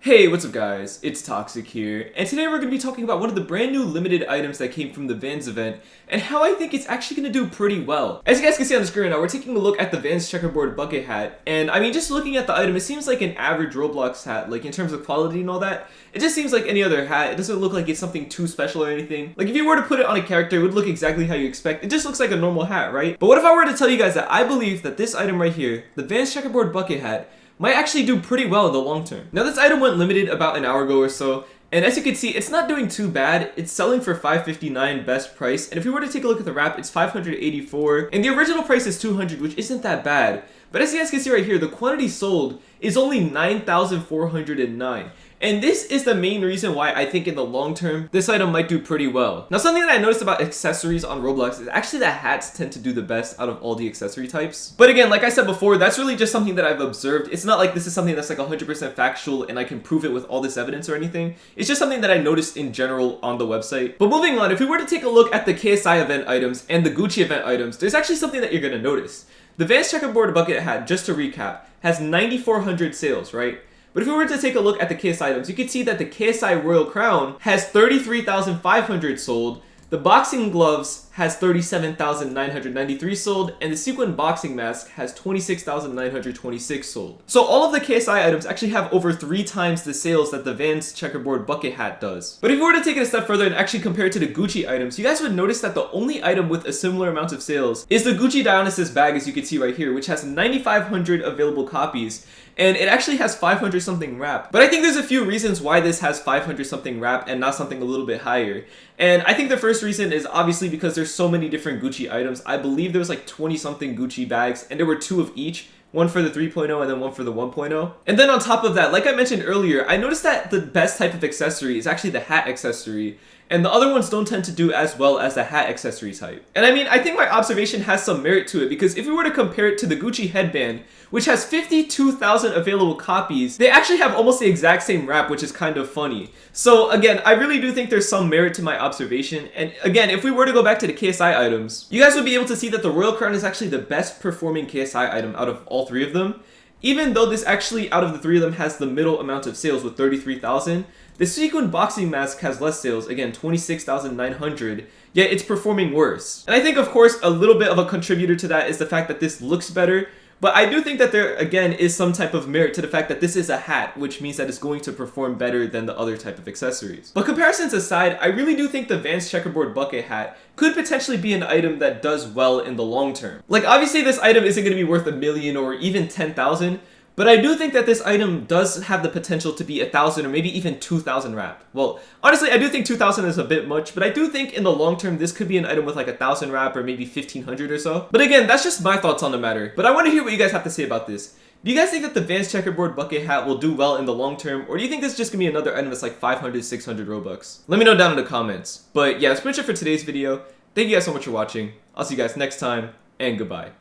Hey, what's up guys? It's Toxic here, and today we're going to be talking about one of the brand new limited items that came from the Vans event, and how I think it's actually going to do pretty well. As you guys can see on the screen right now, we're taking a look at the Vans checkerboard bucket hat, and I mean, just looking at the item, it seems like an average Roblox hat, like in terms of quality and all that. It just seems like any other hat. It doesn't look like it's something too special or anything. Like if you were to put it on a character, it would look exactly how you expect. It just looks like a normal hat, right? But what if I were to tell you guys that I believe that this item right here, the Vans checkerboard bucket hat, might actually do pretty well in the long term. Now this item went limited about an hour ago or so, and as you can see, it's not doing too bad. It's selling for $5.59 best price, and if you were to take a look at the wrap, it's $584, and the original price is $200, which isn't that bad. But as you guys can see right here, the quantity sold is only 9,409. And this is the main reason why I think in the long term, this item might do pretty well. Now, something that I noticed about accessories on Roblox is actually that hats tend to do the best out of all the accessory types. But again, like I said before, that's really just something that I've observed. It's not like this is something that's like 100% factual and I can prove it with all this evidence or anything. It's just something that I noticed in general on the website. But moving on, if we were to take a look at the KSI event items and the Gucci event items, there's actually something that you're going to notice. The Vans checkerboard bucket hat, just to recap, has 9,400 sales, right? But if we were to take a look at the KSI items, you can see that the KSI Royal Crown has 33,500 sold, the boxing gloves has 37,993 sold, and the sequin boxing mask has 26,926 sold. So all of the KSI items actually have over 3 times the sales that the Vans checkerboard bucket hat does. But if you were to take it a step further and actually compare it to the Gucci items, you guys would notice that the only item with a similar amount of sales is the Gucci Dionysus bag, as you can see right here, which has 9,500 available copies, and it actually has 500 something wrap. But I think there's a few reasons why this has 500 something wrap and not something a little bit higher. And I think the first reason is obviously because there's so many different Gucci items. I believe there was like 20 something Gucci bags, and there were 2 of each. One for the 3.0 and then one for the 1.0. And then on top of that, like I mentioned earlier, I noticed that the best type of accessory is actually the hat accessory, and the other ones don't tend to do as well as the hat accessory type. And I mean, I think my observation has some merit to it, because if we were to compare it to the Gucci headband, which has 52,000 available copies, they actually have almost the exact same wrap, which is kind of funny. So again, I really do think there's some merit to my observation. And again, if we were to go back to the KSI items, you guys would be able to see that the Royal Crown is actually the best performing KSI item out of all 3 of them. Even though this actually, out of the 3 of them, has the middle amount of sales with 33,000, the sequin boxing mask has less sales, again 26,900, yet it's performing worse. And I think, of course, a little bit of a contributor to that is the fact that this looks better, but I do think that there, again, is some type of merit to the fact that this is a hat, which means that it's going to perform better than the other type of accessories. But comparisons aside, I really do think the Vans checkerboard bucket hat could potentially be an item that does well in the long term. Like, obviously this item isn't going to be worth $1 million or even 10,000, but I do think that this item does have the potential to be 1,000 or maybe even 2,000 wrap. Well, honestly, I do think 2,000 is a bit much, but I do think in the long term, this could be an item with like 1,000 wrap or maybe 1,500 or so. But again, that's just my thoughts on the matter. But I want to hear what you guys have to say about this. Do you guys think that the Vans checkerboard bucket hat will do well in the long term, or do you think this is just going to be another item that's like 500, 600 Robux? Let me know down in the comments. But yeah, that's pretty much it for today's video. Thank you guys so much for watching. I'll see you guys next time, and goodbye.